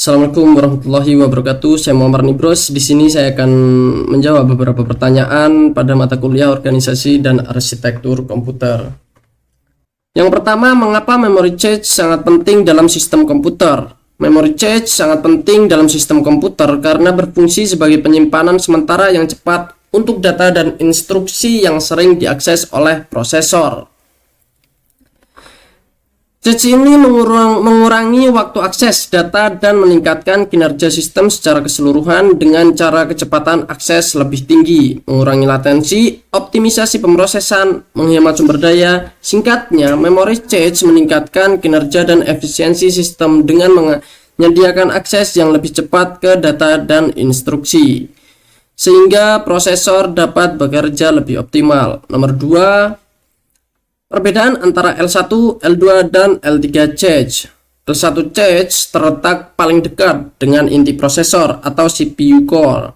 Assalamualaikum warahmatullahi wabarakatuh. Saya Muhammad Nibros. Di sini saya akan menjawab beberapa pertanyaan pada mata kuliah Organisasi dan Arsitektur Komputer. Yang pertama, mengapa memory cache sangat penting dalam sistem komputer? Memory cache sangat penting dalam sistem komputer karena berfungsi sebagai penyimpanan sementara yang cepat untuk data dan instruksi yang sering diakses oleh prosesor. Cache ini mengurangi waktu akses data dan meningkatkan kinerja sistem secara keseluruhan dengan cara kecepatan akses lebih tinggi, mengurangi latensi, optimisasi pemrosesan, menghemat sumber daya. Singkatnya, memory cache meningkatkan kinerja dan efisiensi sistem dengan menyediakan akses yang lebih cepat ke data dan instruksi, sehingga prosesor dapat bekerja lebih optimal. Nomor 2, perbedaan antara L1, L2, dan L3 cache. L1 cache terletak paling dekat dengan inti prosesor atau CPU core.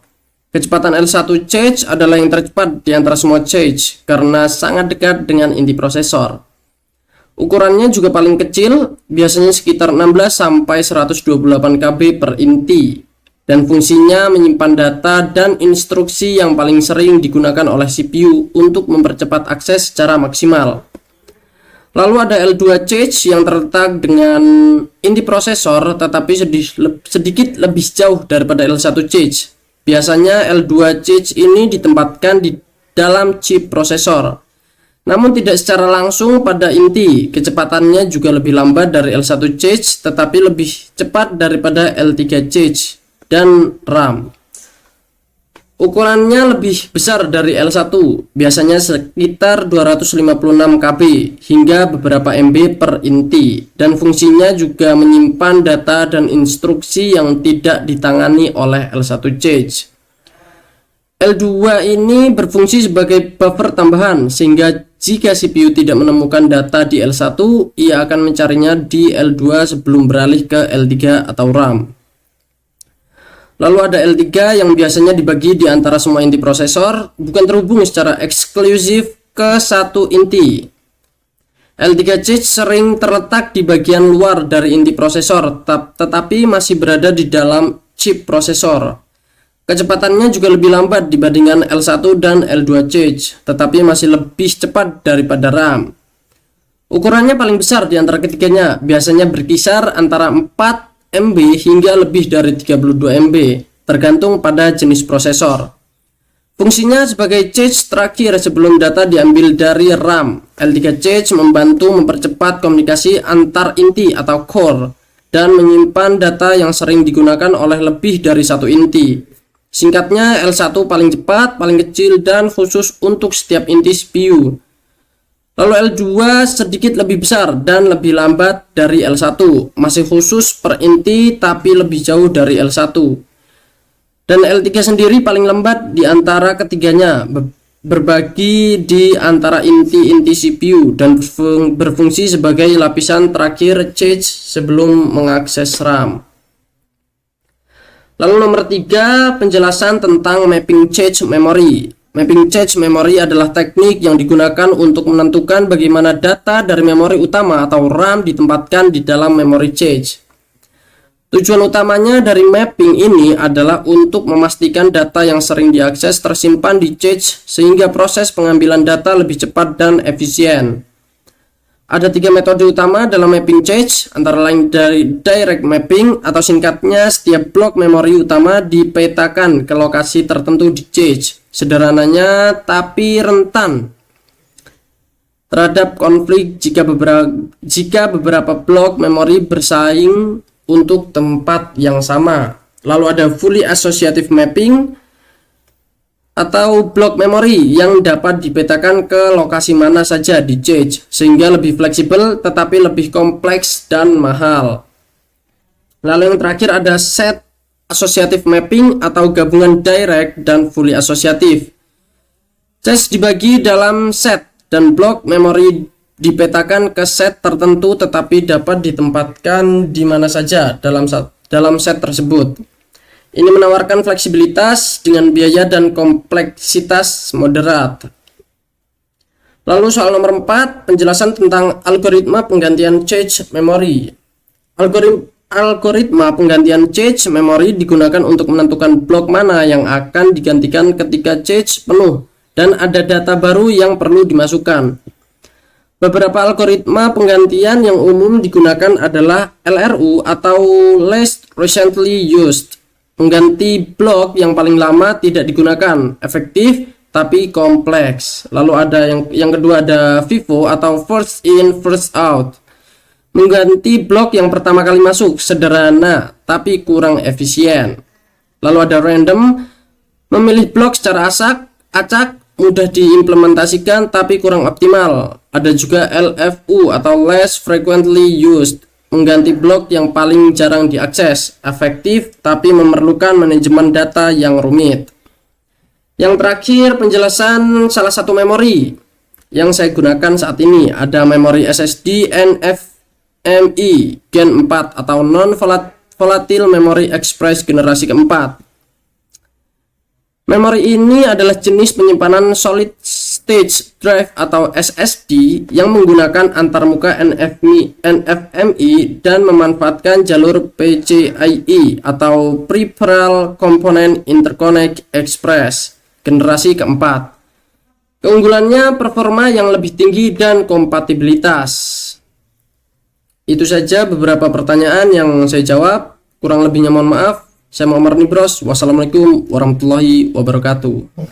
Kecepatan L1 cache adalah yang tercepat di antara semua cache karena sangat dekat dengan inti prosesor. Ukurannya juga paling kecil, biasanya sekitar 16-128 KB per inti, dan fungsinya menyimpan data dan instruksi yang paling sering digunakan oleh CPU untuk mempercepat akses secara maksimal. Lalu ada L2 cache yang terletak dengan inti prosesor tetapi sedikit lebih jauh daripada L1 cache. Biasanya L2 cache ini ditempatkan di dalam chip prosesor, namun tidak secara langsung pada inti. Kecepatannya juga lebih lambat dari L1 cache tetapi lebih cepat daripada L3 cache dan RAM. Ukurannya lebih besar dari L1, biasanya sekitar 256 KB hingga beberapa MB per inti, dan fungsinya juga menyimpan data dan instruksi yang tidak ditangani oleh L1 cache. L2 ini berfungsi sebagai buffer tambahan, sehingga jika CPU tidak menemukan data di L1, ia akan mencarinya di L2 sebelum beralih ke L3 atau RAM. Lalu ada L3 yang biasanya dibagi di antara semua inti prosesor, bukan terhubung secara eksklusif ke satu inti. L3 cache sering terletak di bagian luar dari inti prosesor, tetapi masih berada di dalam chip prosesor. Kecepatannya juga lebih lambat dibandingkan L1 dan L2 cache, tetapi masih lebih cepat daripada RAM. Ukurannya paling besar di antara ketiganya, biasanya berkisar antara 4 MB hingga lebih dari 32 MB, tergantung pada jenis prosesor. Fungsinya sebagai cache terakhir sebelum data diambil dari RAM. L3 cache membantu mempercepat komunikasi antar inti atau core dan menyimpan data yang sering digunakan oleh lebih dari satu inti. Singkatnya, L1 paling cepat, paling kecil, dan khusus untuk setiap inti CPU. Lalu L2 sedikit lebih besar dan lebih lambat dari L1, masih khusus per inti tapi lebih jauh dari L1. Dan L3 sendiri paling lambat di antara ketiganya, berbagi di antara inti-inti CPU dan berfungsi sebagai lapisan terakhir cache sebelum mengakses RAM. Lalu nomor 3, penjelasan tentang mapping cache memory. Mapping cache memory adalah teknik yang digunakan untuk menentukan bagaimana data dari memori utama atau RAM ditempatkan di dalam memory cache. Tujuan utamanya dari mapping ini adalah untuk memastikan data yang sering diakses tersimpan di cache sehingga proses pengambilan data lebih cepat dan efisien. Ada 3 metode utama dalam mapping cache, antara lain dari direct mapping atau singkatnya setiap blok memori utama dipetakan ke lokasi tertentu di cache. Sederhananya tapi rentan terhadap konflik jika beberapa blok memori bersaing untuk tempat yang sama. Lalu ada fully associative mapping atau blok memori yang dapat dipetakan ke lokasi mana saja di cache, sehingga lebih fleksibel tetapi lebih kompleks dan mahal. Lalu yang terakhir ada set associative mapping atau gabungan direct dan fully associative. Cache dibagi dalam set dan blok memori dipetakan ke set tertentu tetapi dapat ditempatkan di mana saja dalam set tersebut. Ini menawarkan fleksibilitas dengan biaya dan kompleksitas moderat. Lalu soal nomor 4, penjelasan tentang algoritma penggantian cache memory. Algoritma penggantian cache memori digunakan untuk menentukan blok mana yang akan digantikan ketika cache penuh dan ada data baru yang perlu dimasukkan. Beberapa algoritma penggantian yang umum digunakan adalah LRU atau Least Recently Used, pengganti blok yang paling lama tidak digunakan, efektif tapi kompleks. Lalu ada yang kedua ada FIFO atau First In First Out, mengganti blok yang pertama kali masuk, sederhana tapi kurang efisien. Lalu ada random, memilih blok secara acak, mudah diimplementasikan tapi kurang optimal. Ada juga LFU atau Less Frequently Used, mengganti blok yang paling jarang diakses, efektif tapi memerlukan manajemen data yang rumit. Yang terakhir, penjelasan salah satu memori yang saya gunakan saat ini. Ada memori SSD NVMe Gen 4 atau Non-Volatile Memory Express generasi keempat. Memori ini adalah jenis penyimpanan Solid State Drive atau SSD yang menggunakan antarmuka NVMe dan memanfaatkan jalur PCIe atau Peripheral Component Interconnect Express generasi keempat. Keunggulannya performa yang lebih tinggi dan kompatibilitas. Itu saja beberapa pertanyaan yang saya jawab. Kurang lebihnya mohon maaf. Saya Muhammad Nibros. Wassalamualaikum warahmatullahi wabarakatuh.